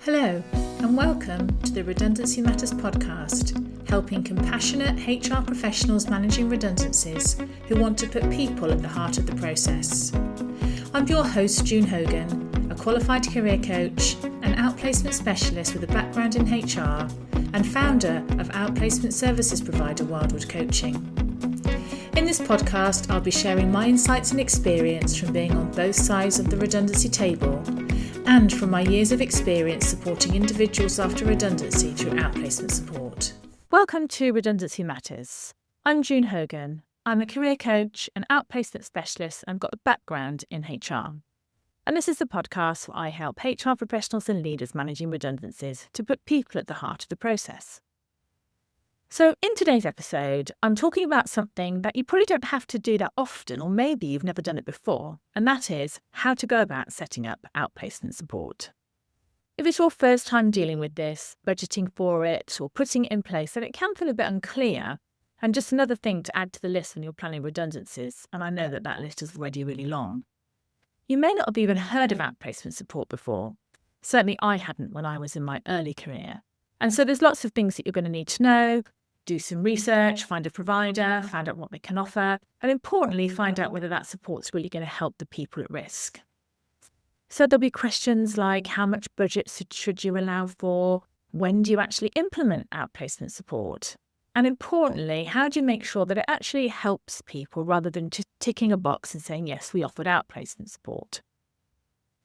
Hello, and welcome to the Redundancy Matters podcast, helping compassionate HR professionals managing redundancies who want to put people at the heart of the process. I'm your host, June Hogan, a qualified career coach, an outplacement specialist with a background in HR, and founder of outplacement services provider Wildwood Coaching. In this podcast, I'll be sharing my insights and experience from being on both sides of the redundancy table and from my years of experience supporting individuals after redundancy through outplacement support. Welcome to Redundancy Matters. I'm June Hogan. I'm a career coach and outplacement specialist and got a background in HR. And this is the podcast where I help HR professionals and leaders managing redundancies to put people at the heart of the process. So in today's episode, I'm talking about something that you probably don't have to do that often, or maybe you've never done it before, and that is how to go about setting up outplacement support. If it's your first time dealing with this, budgeting for it, or putting it in place, then it can feel a bit unclear, and just another thing to add to the list when you're planning redundancies, and I know that that list is already really long. You may not have even heard of outplacement support before. Certainly I hadn't when I was in my early career. And so there's lots of things that you're going to need to know. Do some research, find a provider, find out what they can offer, and importantly, find out whether that support's really going to help the people at risk. So there'll be questions like how much budget should you allow for? When do you actually implement outplacement support? And importantly, how do you make sure that it actually helps people rather than just ticking a box and saying, yes, we offered outplacement support?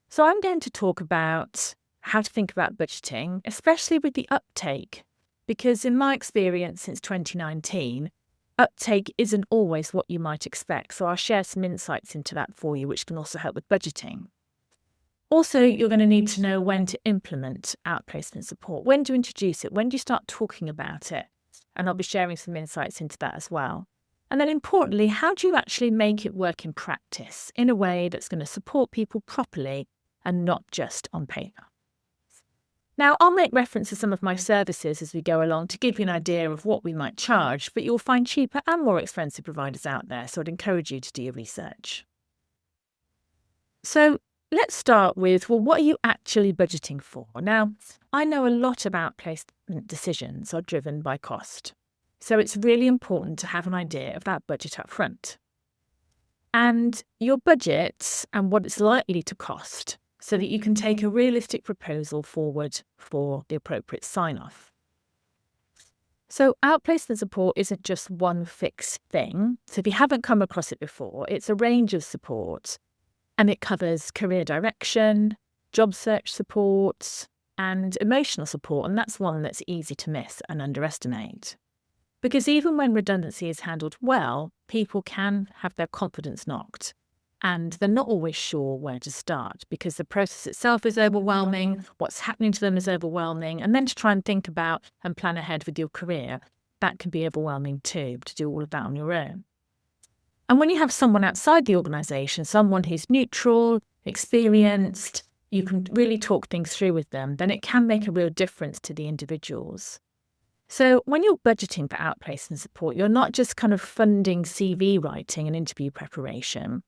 So I'm going to talk about how to think about budgeting, especially with the uptake. Because in my experience since 2019, uptake isn't always what you might expect. So I'll share some insights into that for you, which can also help with budgeting. Also, you're going to need to know when to implement outplacement support, when to introduce it, when do you start talking about it? And I'll be sharing some insights into that as well. And then importantly, how do you actually make it work in practice in a way that's going to support people properly and not just on paper? Now, I'll make reference to some of my services as we go along to give you an idea of what we might charge, but you'll find cheaper and more expensive providers out there, so I'd encourage you to do your research. So let's start with, well, what are you actually budgeting for? Now, I know a lot of outplacement decisions are driven by cost, so it's really important to have an idea of that budget up front. And your budget and what it's likely to cost, so that you can take a realistic proposal forward for the appropriate sign-off. So outplacement support isn't just one fixed thing. So if you haven't come across it before, it's a range of support, and it covers career direction, job search support, and emotional support, and that's one that's easy to miss and underestimate. Because even when redundancy is handled well, people can have their confidence knocked. And they're not always sure where to start because the process itself is overwhelming, what's happening to them is overwhelming, and then to try and think about and plan ahead with your career, that can be overwhelming too, to do all of that on your own. And when you have someone outside the organisation, someone who's neutral, experienced, you can really talk things through with them, then it can make a real difference to the individuals. So when you're budgeting for outplacement support, you're not just kind of funding CV writing and interview preparation.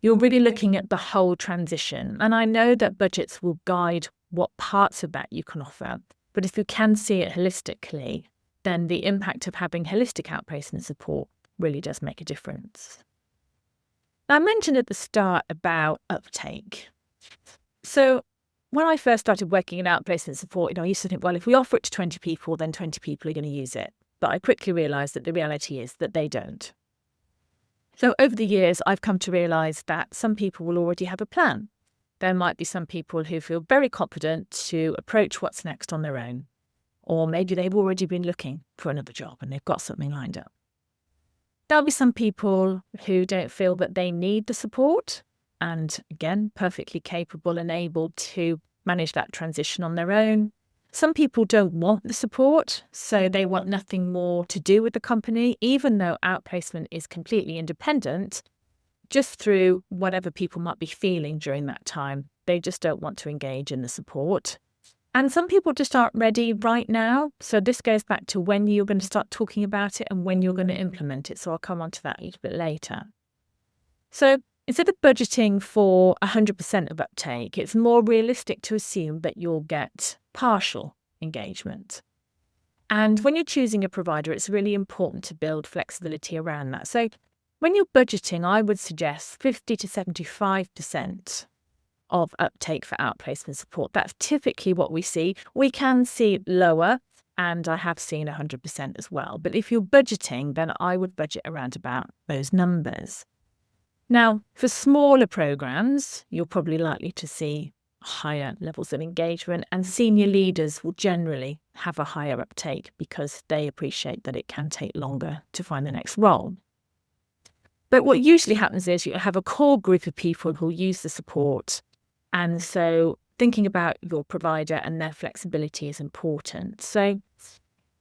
You're really looking at the whole transition. And I know that budgets will guide what parts of that you can offer. But if you can see it holistically, then the impact of having holistic outplacement support really does make a difference. Now, I mentioned at the start about uptake. So when I first started working in outplacement support, I used to think, well, if we offer it to 20 people, then 20 people are going to use it. But I quickly realised that the reality is that they don't. So over the years, I've come to realise that some people will already have a plan. There might be some people who feel very confident to approach what's next on their own. Or maybe they've already been looking for another job and they've got something lined up. There'll be some people who don't feel that they need the support and, again, perfectly capable and able to manage that transition on their own. Some people don't want the support, so they want nothing more to do with the company, even though outplacement is completely independent, just through whatever people might be feeling during that time. They just don't want to engage in the support. And some people just aren't ready right now. So this goes back to when you're going to start talking about it and when you're going to implement it. So I'll come on to that a little bit later. So instead of budgeting for 100% of uptake, it's more realistic to assume that you'll get partial engagement. And when you're choosing a provider, it's really important to build flexibility around that. So when you're budgeting, I would suggest 50 to 75% of uptake for outplacement support. That's typically what we see. We can see lower, and I have seen 100% as well. But if you're budgeting, then I would budget around about those numbers. Now, for smaller programs, you're probably likely to see higher levels of engagement, and senior leaders will generally have a higher uptake because they appreciate that it can take longer to find the next role. But what usually happens is you have a core group of people who use the support. And so thinking about your provider and their flexibility is important. So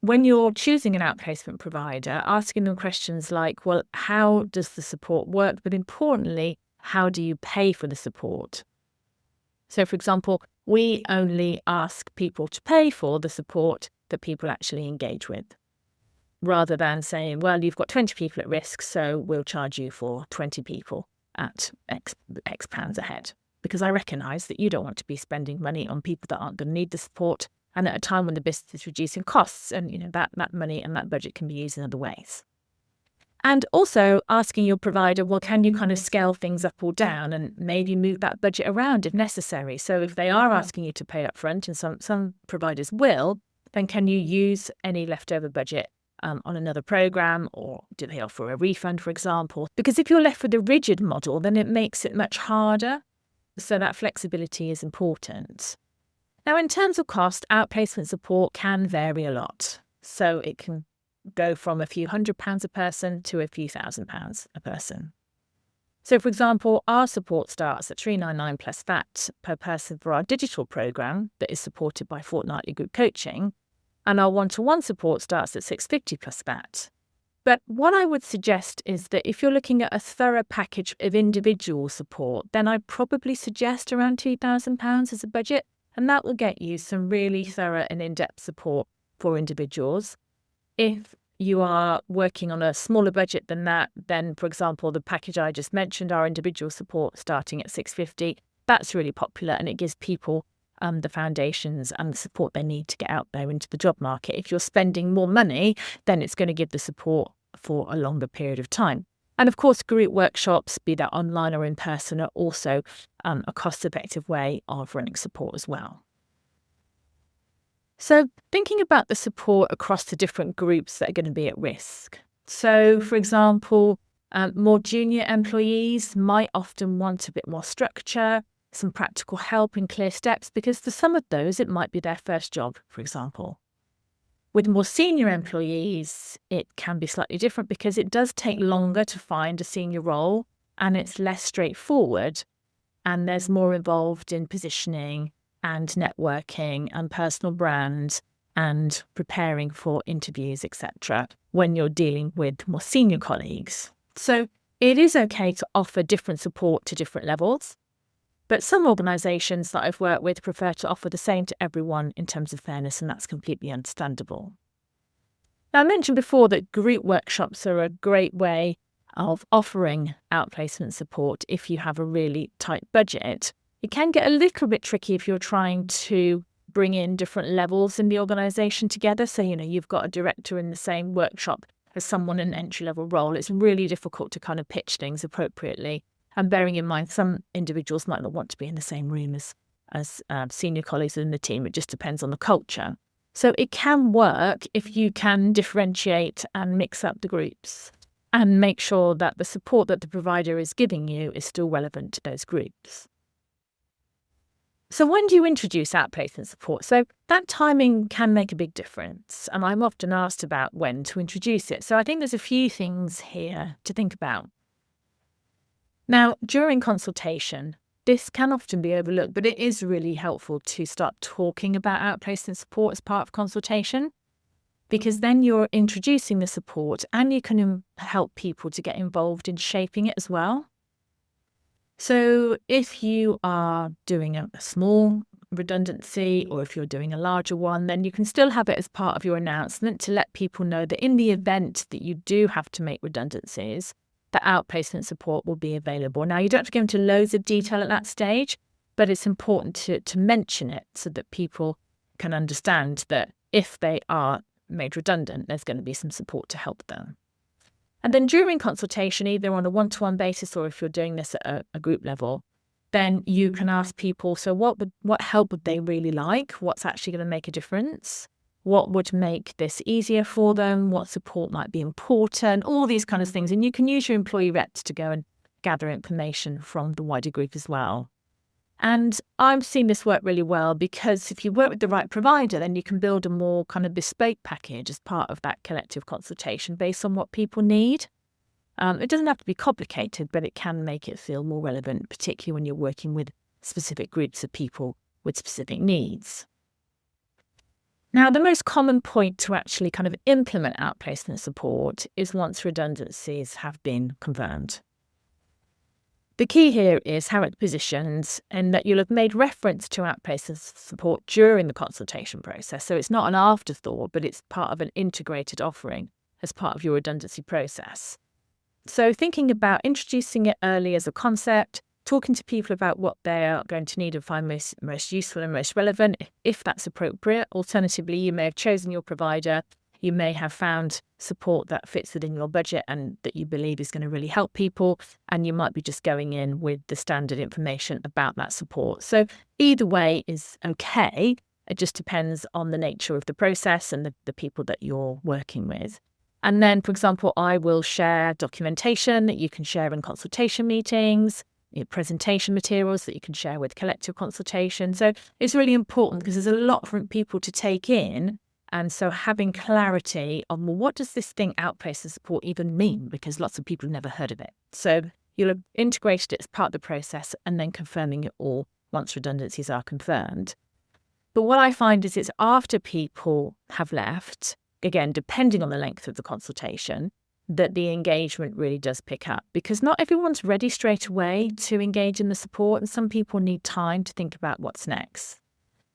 when you're choosing an outplacement provider, asking them questions like, well, how does the support work? But importantly, how do you pay for the support? So, for example, we only ask people to pay for the support that people actually engage with, rather than saying, well, you've got 20 people at risk, so we'll charge you for 20 people at X pounds a head. Because I recognise that you don't want to be spending money on people that aren't going to need the support, and at a time when the business is reducing costs, and that money and that budget can be used in other ways. And also asking your provider, well, can you kind of scale things up or down and maybe move that budget around if necessary? So if they are asking you to pay up front, and some providers will, then can you use any leftover budget on another program, or do they offer a refund, for example? Because if you're left with a rigid model, then it makes it much harder. So that flexibility is important. Now, in terms of cost, outplacement support can vary a lot. So it can go from a few £100 a person to a few £1,000 a person. So, for example, our support starts at £399 plus VAT per person for our digital programme that is supported by fortnightly group coaching, and our one-to-one support starts at £650 plus VAT. But what I would suggest is that if you're looking at a thorough package of individual support, then I'd probably suggest around £2,000 as a budget, and that will get you some really thorough and in-depth support for individuals. If you are working on a smaller budget than that, then, for example, the package I just mentioned, our individual support starting at £650, that's really popular, and it gives people the foundations and the support they need to get out there into the job market. If you're spending more money, then it's going to give the support for a longer period of time. And of course, group workshops, be that online or in person, are also a cost-effective way of running support as well. So thinking about the support across the different groups that are going to be at risk. So, for example, more junior employees might often want a bit more structure, some practical help and clear steps, because for some of those, it might be their first job, for example. With more senior employees, it can be slightly different because it does take longer to find a senior role, and it's less straightforward, and there's more involved in positioning and networking and personal brand and preparing for interviews, etc., when you're dealing with more senior colleagues. So it is okay to offer different support to different levels, but some organisations that I've worked with prefer to offer the same to everyone in terms of fairness, and that's completely understandable. Now, I mentioned before that group workshops are a great way of offering outplacement support if you have a really tight budget. It can get a little bit tricky if you're trying to bring in different levels in the organisation together. So, you've got a director in the same workshop as someone in an entry-level role. It's really difficult to kind of pitch things appropriately. And bearing in mind, some individuals might not want to be in the same room as senior colleagues in the team. It just depends on the culture. So it can work if you can differentiate and mix up the groups and make sure that the support that the provider is giving you is still relevant to those groups. So when do you introduce outplacement support? So that timing can make a big difference, and I'm often asked about when to introduce it. So I think there's a few things here to think about. Now, during consultation, this can often be overlooked, but it is really helpful to start talking about outplacement support as part of consultation, because then you're introducing the support and you can help people to get involved in shaping it as well. So if you are doing a small redundancy, or if you're doing a larger one, then you can still have it as part of your announcement to let people know that in the event that you do have to make redundancies, that outplacement support will be available. Now, you don't have to go into loads of detail at that stage, but it's important to mention it so that people can understand that if they are made redundant, there's going to be some support to help them. And then during consultation, either on a one-to-one basis or if you're doing this at a group level, then you can ask people, so what help would they really like? What's actually going to make a difference? What would make this easier for them? What support might be important? All these kind of things. And you can use your employee reps to go and gather information from the wider group as well. And I've seen this work really well because if you work with the right provider, then you can build a more kind of bespoke package as part of that collective consultation based on what people need. It doesn't have to be complicated, but it can make it feel more relevant, particularly when you're working with specific groups of people with specific needs. Now, the most common point to actually kind of implement outplacement support is once redundancies have been confirmed. The key here is how it's positioned and that you'll have made reference to outplacement support during the consultation process. So it's not an afterthought, but it's part of an integrated offering as part of your redundancy process. So thinking about introducing it early as a concept, talking to people about what they are going to need and find most useful and most relevant, if that's appropriate. Alternatively, you may have chosen your provider. You may have found support that fits within your budget and that you believe is going to really help people. And you might be just going in with the standard information about that support. So either way is okay. It just depends on the nature of the process and the people that you're working with. And then, for example, I will share documentation that you can share in consultation meetings, presentation materials that you can share with collective consultation. So it's really important because there's a lot for people to take in. And so having clarity on, well, what does this thing outplacement support even mean? Because lots of people have never heard of it. So you'll have integrated it as part of the process and then confirming it all once redundancies are confirmed. But what I find is it's after people have left, again, depending on the length of the consultation, that the engagement really does pick up. Because not everyone's ready straight away to engage in the support, and some people need time to think about what's next.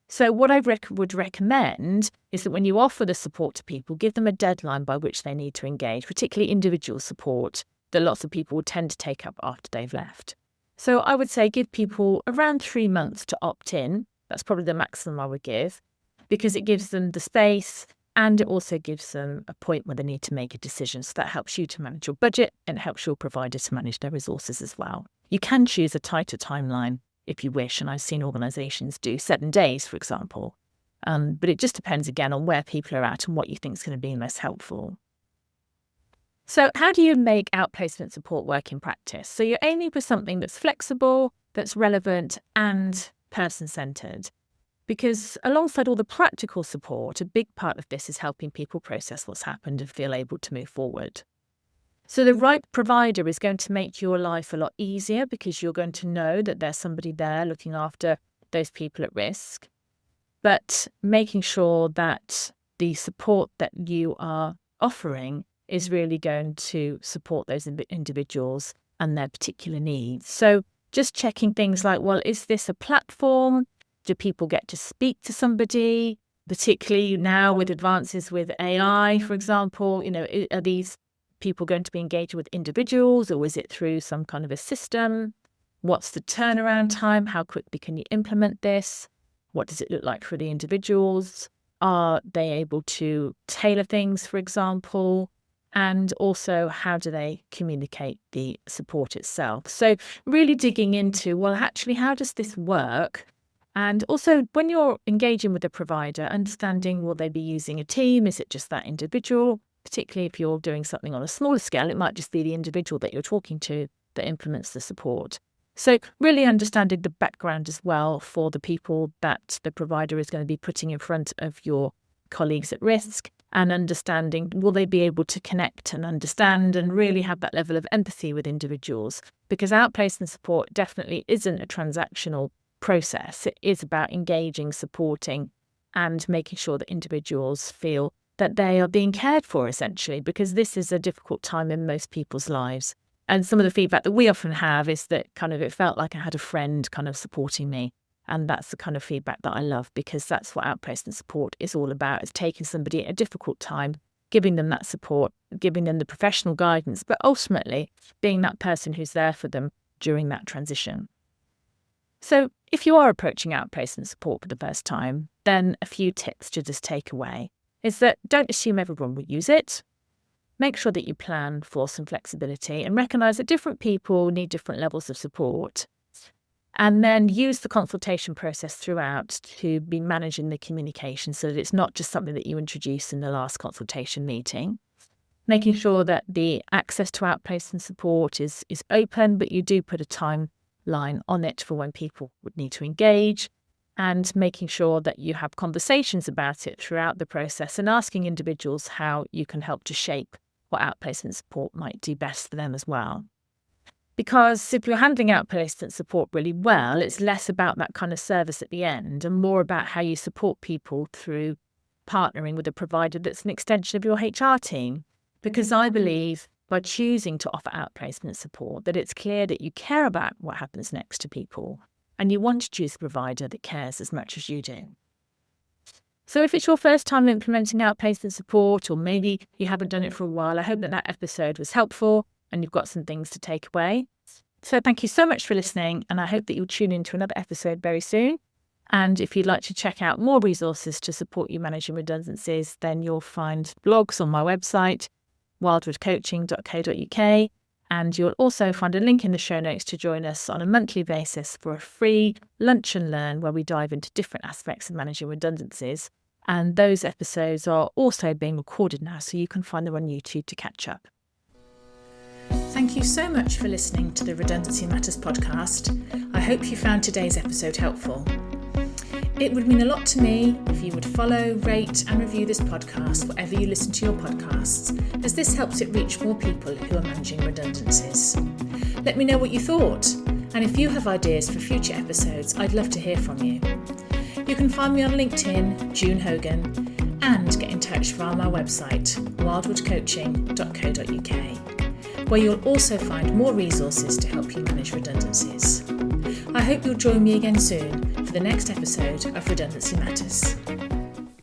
So what I would recommend is that when you offer the support to people, give them a deadline by which they need to engage, particularly individual support that lots of people will tend to take up after they've left. So I would say give people around 3 months to opt in. That's probably the maximum I would give, because it gives them the space and it also gives them a point where they need to make a decision. So that helps you to manage your budget and helps your provider to manage their resources as well. You can choose a tighter timeline if you wish, and I've seen organisations do 7 days, for example. But it just depends, again, on where people are at and what you think is going to be most helpful. So how do you make outplacement support work in practice? So you're aiming for something that's flexible, that's relevant and person-centred. Because alongside all the practical support, a big part of this is helping people process what's happened and feel able to move forward. So the right provider is going to make your life a lot easier because you're going to know that there's somebody there looking after those people at risk. But making sure that the support that you are offering is really going to support those individuals and their particular needs. So just checking things like, well, is this a platform? Do people get to speak to somebody? Particularly now with advances with AI, for example, are these people going to be engaging with individuals or is it through some kind of a system? What's the turnaround time? How quickly can you implement this? What does it look like for the individuals? Are they able to tailor things, for example? And also, how do they communicate the support itself? So really digging into, well, actually, how does this work? And also, when you're engaging with a provider, understanding, will they be using a team? Is it just that individual? Particularly if you're doing something on a smaller scale, it might just be the individual that you're talking to that implements the support. So really understanding the background as well for the people that the provider is going to be putting in front of your colleagues at risk, and understanding, will they be able to connect and understand and really have that level of empathy with individuals? Because outplacement support definitely isn't a transactional process. It is about engaging, supporting, and making sure that individuals feel that they are being cared for, essentially, because this is a difficult time in most people's lives. And some of the feedback that we often have is that kind of it felt like I had a friend kind of supporting me. And that's the kind of feedback that I love, because that's what outplacement support is all about. It's taking somebody at a difficult time, giving them that support, giving them the professional guidance, but ultimately being that person who's there for them during that transition. So if you are approaching outplacement support for the first time, then a few tips to just take away is that don't assume everyone will use it. Make sure that you plan for some flexibility and recognise that different people need different levels of support. And then use the consultation process throughout to be managing the communication so that it's not just something that you introduce in the last consultation meeting. Making sure that the access to outplacement support is open, but you do put a timeline on it for when people would need to engage, and making sure that you have conversations about it throughout the process and asking individuals how you can help to shape what outplacement support might do best for them as well. Because if you're handling outplacement support really well, it's less about that kind of service at the end and more about how you support people through partnering with a provider that's an extension of your HR team. Because I believe by choosing to offer outplacement support that it's clear that you care about what happens next to people and you want to choose a provider that cares as much as you do. So if it's your first time implementing outplacement support, or maybe you haven't done it for a while, I hope that episode was helpful and you've got some things to take away. So thank you so much for listening, and I hope that you'll tune into another episode very soon. And if you'd like to check out more resources to support you managing redundancies, then you'll find blogs on my website, wildwoodcoaching.co.uk, and you'll also find a link in the show notes to join us on a monthly basis for a free lunch and learn where we dive into different aspects of managing redundancies. And those episodes are also being recorded now, so you can find them on YouTube to catch up. Thank you so much for listening to the Redundancy Matters podcast. I hope you found today's episode helpful. It would mean a lot to me if you would follow, rate and review this podcast wherever you listen to your podcasts, as this helps it reach more people who are managing redundancies. Let me know what you thought, and if you have ideas for future episodes, I'd love to hear from you. You can find me on LinkedIn, June Hogan, and get in touch via my website, wildwoodcoaching.co.uk, where you'll also find more resources to help you manage redundancies. I hope you'll join me again soon for the next episode of Redundancy Matters.